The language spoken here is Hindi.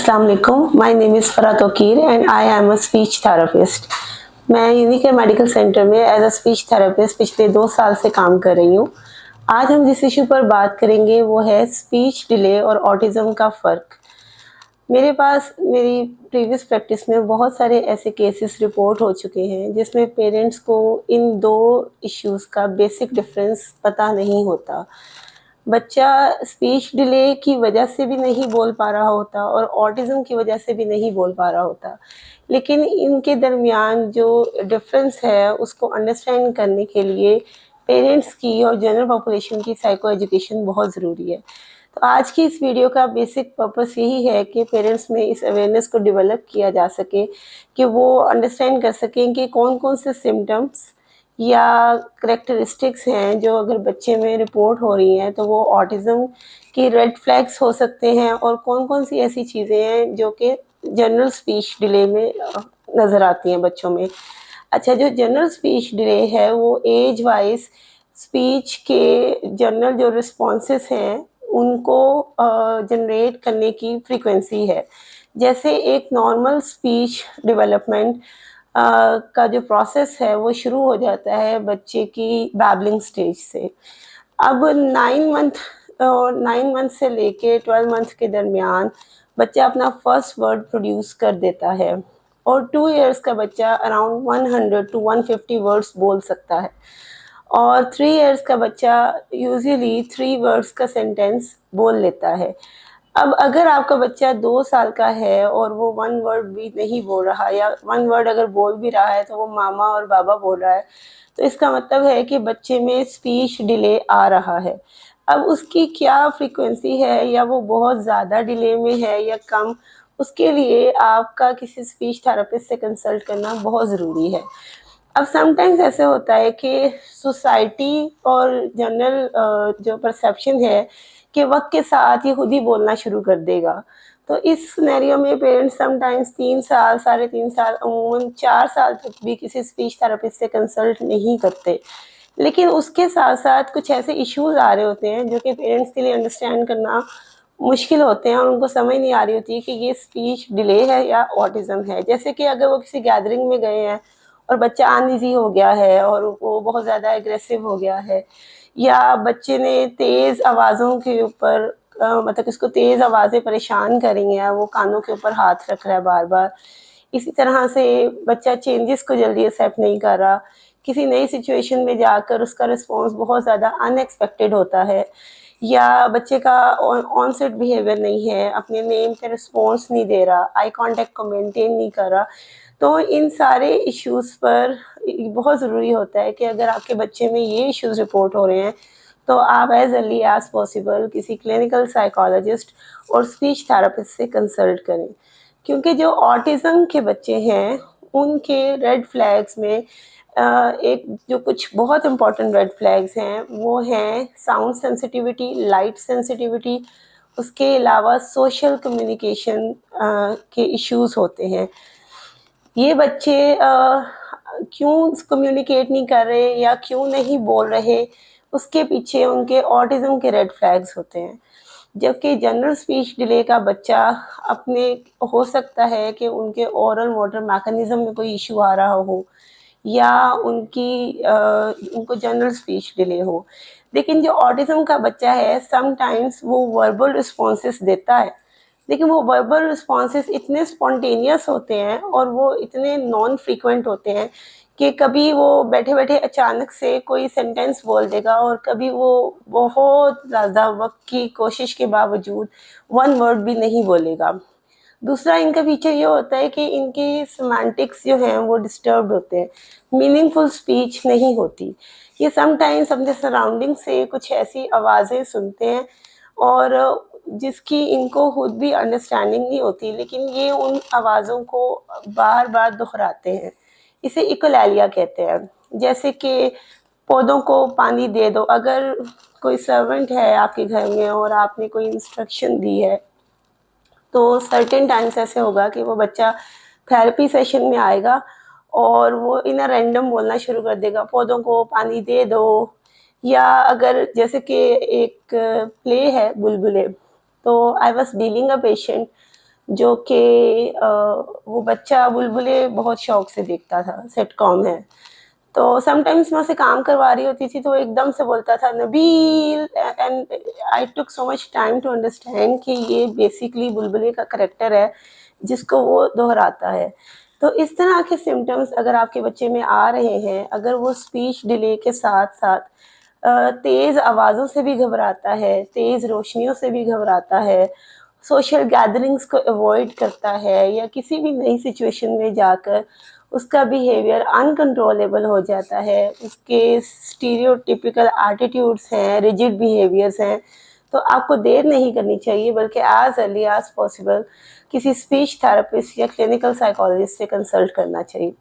अस्सलाम वालेकुम, माय नेम इज़ फरा Tauqeer and I am a speech therapist. मैं यूनिकेयर मेडिकल सेंटर में एज अ स्पीच थेरेपिस्ट पिछले 2 साल से काम कर रही हूँ। आज हम जिस इशू पर बात करेंगे वो है स्पीच डिले और ऑटिज़म का फ़र्क। मेरे पास मेरी प्रीवियस प्रैक्टिस में बहुत सारे ऐसे केसेस रिपोर्ट हो चुके हैं जिसमें पेरेंट्स को इन 2 इश्यूज़ का बेसिक डिफरेंस पता नहीं होता। बच्चा स्पीच डिले की वजह से भी नहीं बोल पा रहा होता और ऑटिज़म की वजह से भी नहीं बोल पा रहा होता। लेकिन इनके दरमियान जो डिफ़रेंस है उसको अंडरस्टैंड करने के लिए पेरेंट्स की और जनरल पॉपुलेशन की साइको एजुकेशन बहुत ज़रूरी है। तो आज की इस वीडियो का बेसिक पर्पस यही है कि पेरेंट्स में इस अवेयरनेस को डेवलप किया जा सके कि वो अंडरस्टैंड कर सकें कि कौन-कौन से सिम्पटम्स या करैक्टरिस्टिक्स हैं जो अगर बच्चे में रिपोर्ट हो रही हैं तो वो ऑटिज़म की रेड फ्लैग्स हो सकते हैं और कौन-कौन सी ऐसी चीज़ें हैं जो कि जनरल स्पीच डिले में नज़र आती हैं बच्चों में। अच्छा, जो जनरल स्पीच डिले है वो एज वाइज़ स्पीच के जनरल जो रिस्पॉन्सेस हैं उनको जनरेट करने की फ्रीक्वेंसी है। जैसे एक नॉर्मल स्पीच डेवलपमेंट का जो प्रोसेस है वो शुरू हो जाता है बच्चे की बैबलिंग स्टेज से। अब 9 मंथ से लेके 12 मंथ के दरमियान बच्चा अपना फर्स्ट वर्ड प्रोड्यूस कर देता है और 2 इयर्स का बच्चा अराउंड 100 टू 150 वर्ड्स बोल सकता है और 3 इयर्स का बच्चा यूजुअली 3 वर्ड्स का सेंटेंस बोल लेता है। अब अगर आपका बच्चा 2 साल का है और वो 1 वर्ड भी नहीं बोल रहा या 1 वर्ड अगर बोल भी रहा है तो वो मामा और बाबा बोल रहा है, तो इसका मतलब है कि बच्चे में स्पीच डिले आ रहा है। अब उसकी क्या फ्रीक्वेंसी है या वो बहुत ज़्यादा डिले में है या कम, उसके लिए आपका किसी स्पीच थेरेपिस्ट से कंसल्ट करना बहुत ज़रूरी है। अब समटाइम्स ऐसे होता है कि सोसाइटी और जनरल जो परसेप्शन है कि वक्त के साथ ये खुद ही बोलना शुरू कर देगा। तो इस सिनेरियो में पेरेंट्स समटाइम्स 3 साल, साढ़े 3 साल, अमूमन 4 साल तक भी किसी स्पीच थेरेपिस्ट से कंसल्ट नहीं करते। लेकिन उसके साथ-साथ कुछ ऐसे इश्यूज़ आ रहे होते हैं जो कि पेरेंट्स के लिए अंडरस्टैंड करना मुश्किल होते हैं और उनको समझ नहीं आ रही होती कि ये स्पीच डिले है या ऑटिज़म है। जैसे कि अगर वो किसी गैदरिंग में गए हैं और बच्चा अनईज़ी हो गया है और वो बहुत ज़्यादा एग्रेसिव हो गया है या बच्चे ने तेज़ आवाज़ों के ऊपर मतलब इसको तेज़ आवाज़ें परेशान कर रही हैं, वो कानों के ऊपर हाथ रख रहा है बार-बार। इसी तरह से बच्चा चेंजेस को जल्दी एक्सेप्ट नहीं कर रहा, किसी नई सिचुएशन में जाकर उसका रिस्पॉन्स बहुत ज़्यादा अनएक्सपेक्टेड होता है या बच्चे का ऑनसेट बिहेवियर नहीं है, अपने नेम पे रिस्पॉन्स नहीं दे रहा, आई कॉन्टैक्ट को मेंटेन नहीं कर रहा। तो इन सारे इश्यूज़ पर बहुत ज़रूरी होता है कि अगर आपके बच्चे में ये इश्यूज़ रिपोर्ट हो रहे हैं तो आप एज़ अर्ली एज़ पॉसिबल किसी क्लिनिकल साइकोलॉजिस्ट और स्पीच थेरेपिस्ट से कंसल्ट करें। क्योंकि जो ऑटिज़म के बच्चे हैं उनके रेड फ्लैग्स में एक जो कुछ बहुत इम्पोर्टेंट रेड फ्लैग्स हैं वो हैं साउंड सेंसिटिविटी, लाइट सेंसिटिविटी, उसके अलावा सोशल कम्युनिकेशन के इश्यूज़ होते हैं। ये बच्चे क्यों कम्युनिकेट नहीं कर रहे या क्यों नहीं बोल रहे, उसके पीछे उनके ऑटिज़म के रेड फ्लैग्स होते हैं। जबकि जनरल स्पीच डिले का बच्चा अपने हो सकता है कि उनके ओरल मोटर मैकेनिज़्म में कोई इश्यू आ रहा हो या उनको जनरल स्पीच डिले हो। लेकिन जो ऑटिज़म का बच्चा है समटाइम्स वो वर्बल रिस्पॉन्सेस देता है, लेकिन वो वर्बल रिस्पॉन्सेस इतने स्पॉन्टेनियस होते हैं और वो इतने नॉन फ्रीक्वेंट होते हैं कि कभी वो बैठे-बैठे अचानक से कोई सेंटेंस बोल देगा और कभी वो बहुत ज़्यादा वक़्त की कोशिश के बावजूद 1 वर्ड भी नहीं बोलेगा। दूसरा इनका फीचर ये होता है कि इनकी सेमांटिक्स जो हैं वो डिस्टर्ब्ड होते हैं, मीनिंगफुल स्पीच नहीं होती। ये समटाइम्स अपने सराउंडिंग से कुछ ऐसी आवाज़ें सुनते हैं और जिसकी इनको खुद भी अंडरस्टैंडिंग नहीं होती, लेकिन ये उन आवाज़ों को बार-बार दोहराते हैं। इसे इकोलैलिया कहते हैं। जैसे कि पौधों को पानी दे दो, अगर कोई सर्वेंट है आपके घर में और आपने कोई इंस्ट्रक्शन दी है तो सर्टेन टाइम्स ऐसे होगा कि वो बच्चा थेरेपी सेशन में आएगा और वो इन अ रैंडम बोलना शुरू कर देगा, पौधों को पानी दे दो। या अगर जैसे कि एक प्ले है बुलबुलें, तो I was dealing a patient जो कि वो बच्चा बुलबुले बहुत शौक से देखता था, सिटकॉम है। तो समटाइम्स मैं उसे काम करवा रही होती थी तो वो एकदम से बोलता था Nabeel, and I took so much time to understand कि ये बेसिकली बुलबुले का करैक्टर है जिसको वो दोहराता है। तो इस तरह के सिम्टम्स अगर आपके बच्चे में आ रहे हैं, अगर वो स्पीच डिले के साथ साथ तेज़ आवाज़ों से भी घबराता है, तेज़ रोशनियों से भी घबराता है, सोशल गैदरिंग्स को अवॉइड करता है, या किसी भी नई सिचुएशन में जाकर उसका बिहेवियर अनकंट्रोलेबल हो जाता है, उसके स्टीरियोटिपिकल एटीट्यूड्स हैं, रिजिड बिहेवियर्स हैं, तो आपको देर नहीं करनी चाहिए बल्कि एज अर्ली एज पॉसिबल किसी स्पीच थेरेपिस्ट या क्लिनिकल साइकोलॉजिस्ट से कंसल्ट करना चाहिए।